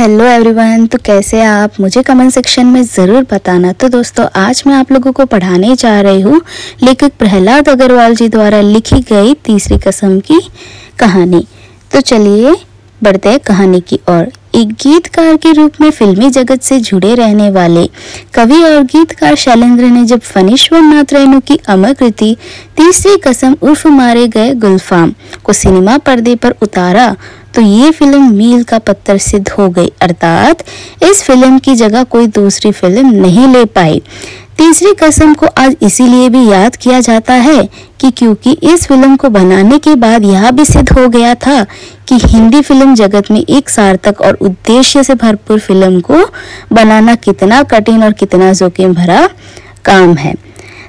Hello everyone, तो कैसे आप मुझे कमेंट सेक्शन में ज़रूर बताना। तो दोस्तों, आज मैं आप लोगों को पढ़ाने जा रही हूँ लेखक प्रहलाद अग्रवाल जी द्वारा लिखी गई तीसरी कसम की कहानी। तो चलिए बढ़ते हैं कहानी की ओर। एक गीतकार के रूप में फिल्मी जगत से जुड़े रहने वाले कवि और गीतकार शैलेंद्र ने जब फणीश्वर नाथ रेणु की अमर कृति तीसरी कसम उर्फ मारे गए गुलफाम को सिनेमा पर्दे पर उतारा तो ये फिल्म मील का पत्थर सिद्ध हो गई, अर्थात इस फिल्म की जगह कोई दूसरी फिल्म नहीं ले पाई। तीसरी कसम को आज इसीलिए भी याद किया जाता है कि क्योंकि इस फिल्म को बनाने के बाद यह भी सिद्ध हो गया था कि हिंदी फिल्म जगत में एक सार्थक और उद्देश्य से भरपूर फिल्म को बनाना कितना कठिन और कितना जोखिम भरा काम है।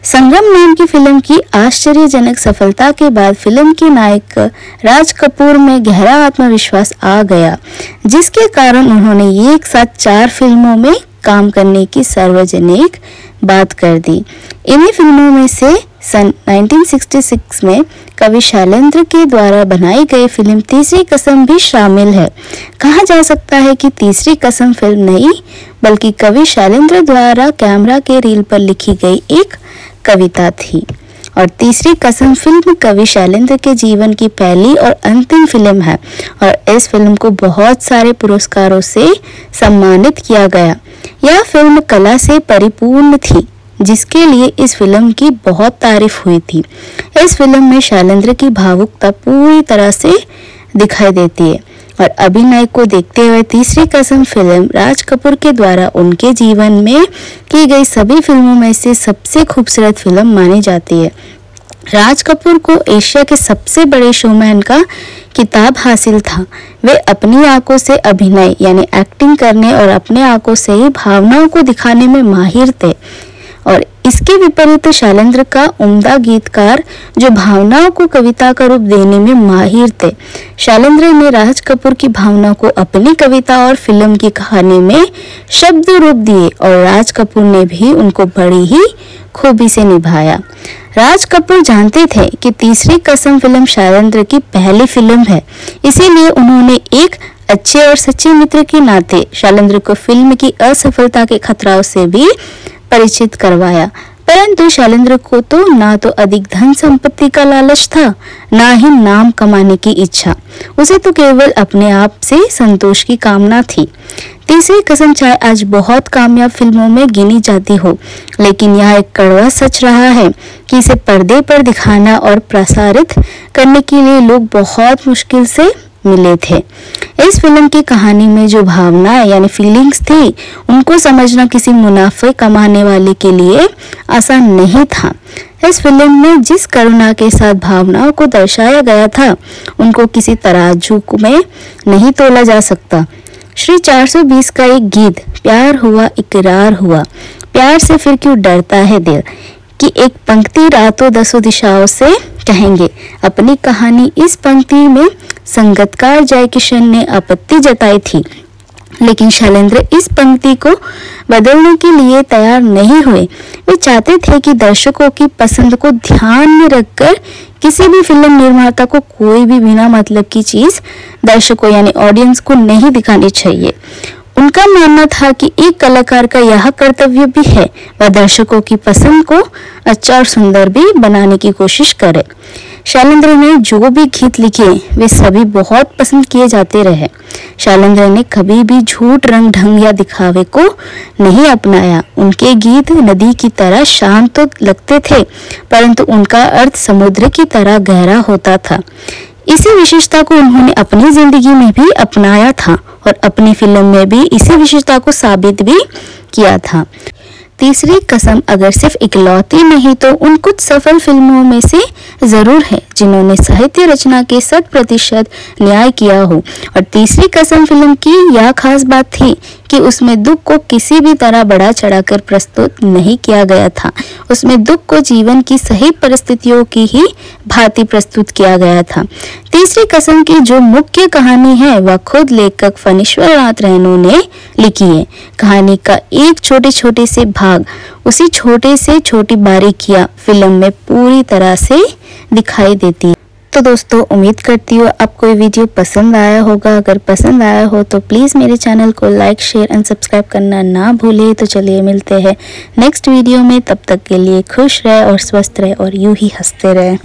संगम नाम की फिल्म की आश्चर्यजनक सफलता के बाद फिल्म के नायक राज कपूर में गहरा आत्मविश्वास आ गया, जिसके कारण उन्होंने एक साथ 4 फिल्मों में काम करने की सार्वजनिक बात कर दी। इन्हीं फिल्मों में से सन 1966 में कवि शैलेंद्र के द्वारा बनाई गई फिल्म तीसरी कसम भी शामिल है। कहा जा सकता है कि तीसरी कसम फिल्म नहीं बल्कि कवि शैलेंद्र द्वारा कैमरा के रील पर लिखी गई एक कविता थी। और तीसरी कसम फिल्म कवि शैलेंद्र के जीवन की पहली और अंतिम फिल्म है और इस फिल्म को बहुत सारे पुरस्कारों से सम्मानित किया गया। यह फिल्म कला से परिपूर्ण थी, जिसके लिए इस फिल्म की बहुत तारीफ हुई थी। इस फिल्म में शैलेंद्र की भावुकता पूरी तरह से दिखाई देती है और अभिनय को देखते हुए तीसरी कसम फिल्म राज कपूर के द्वारा उनके जीवन में की गई सभी फिल्मों में से सबसे खूबसूरत फिल्म मानी जाती है। राज कपूर को एशिया के सबसे बड़े शोमैन का किताब हासिल था। वे अपनी आंखों से अभिनय यानी एक्टिंग करने और अपने आंखों से ही भावनाओं को दिखाने में माहिर थे और इसके विपरीत शैलेंद्र का उम्दा गीतकार जो भावनाओं को कविता का रूप देने में माहिर थे। शैलेंद्र ने राज कपूर की भावनाओं को अपनी कविता और फिल्म की कहानी में शब्द रूप दिए और राज कपूर ने भी उनको बड़ी ही खूबी से निभाया। राज कपूर जानते थे कि तीसरी कसम फिल्म शैलेंद्र की पहली फिल्म है, इसीलिए उन्होंने एक अच्छे और सच्चे मित्र के नाते शैलेंद्र को फिल्म की असफलता के खतराओं से भी परिचित करवाया। परंतु शैलेंद्र को तो ना तो अधिक धन संपत्ति का लालच था, ना ही नाम कमाने की इच्छा। उसे तो केवल अपने आप से संतोष की कामना थी। तीसरी कसम चाहे आज बहुत कामयाब फिल्मों में गिनी जाती हो, लेकिन यह एक कड़वा सच रहा है कि इसे पर्दे पर दिखाना और प्रसारित करने के लिए लोग बहुत मुश्किल से मिले थे। इस फिल्म की कहानी में जो भावनाएं यानी फीलिंग्स थी, उनको समझना किसी मुनाफे कमाने वाले के लिए आसान नहीं था। इस फिल्म में जिस करुणा के साथ भावनाओं को दर्शाया गया था, उनको किसी तराजू में नहीं तोला जा सकता। श्री 420 का एक गीत प्यार हुआ इकरार हुआ, प्यार से फिर क्यों डरता है दिल की एक पंक्ति रातों दसों दिशाओं से कहेंगे। अपनी कहानी इस पंक्ति में संगीतकार जय किशन ने आपत्ति जताई थी, लेकिन शैलेंद्र इस पंक्ति को बदलने के लिए तैयार नहीं हुए। वे चाहते थे कि दर्शकों की पसंद को ध्यान में रखकर किसी भी फिल्म निर्माता को कोई भी बिना मतलब की चीज दर्शकों यानी ऑडियंस को नहीं दिखानी चाहिए। उनका मानना था कि एक कलाकार का यह कर्तव्य भी है, वह दर्शकों की पसंद को अच्छा और सुंदर भी बनाने की कोशिश करे। शैलेंद्र ने जो भी गीत लिखे वे सभी बहुत पसंद किए जाते रहे। शैलेंद्र ने कभी भी झूठ, रंग ढंग या दिखावे को नहीं अपनाया। उनके गीत नदी की तरह शांत तो लगते थे, परंतु उनका अर्थ समुद्र की तरह गहरा होता था। इसी विशेषता को उन्होंने अपनी जिंदगी में भी अपनाया था और अपनी फिल्म में भी इसी विशेषता को साबित भी किया था। तीसरी कसम अगर सिर्फ इकलौती नहीं तो उन कुछ सफल फिल्मों में से जरूर है जिन्होंने साहित्य रचना के 100% न्याय किया हो। और तीसरी कसम फिल्म की यह खास बात थी कि उसमें दुख को किसी भी तरह बढ़ा चढ़ाकर प्रस्तुत नहीं किया गया था। उसमें दुख को जीवन की सही परिस्थितियों की ही भांति प्रस्तुत किया गया था। तीसरी कसम की जो मुख्य कहानी है वह खुद लेखक फणीश्वर नाथ रेणु ने लिखी है। कहानी का एक छोटे छोटे से भाग, उसी छोटे से छोटी बारीकियां फिल्म में पूरी तरह से दिखाई देती है। तो तो दोस्तों उम्मीद करती हूँ आपको ये वीडियो पसंद आया होगा। अगर पसंद आया हो तो प्लीज़ मेरे चैनल को लाइक, शेयर एंड सब्सक्राइब करना ना भूले। तो चलिए मिलते हैं नेक्स्ट वीडियो में, तब तक के लिए खुश रहे और स्वस्थ रहे और यूं ही हंसते रहे।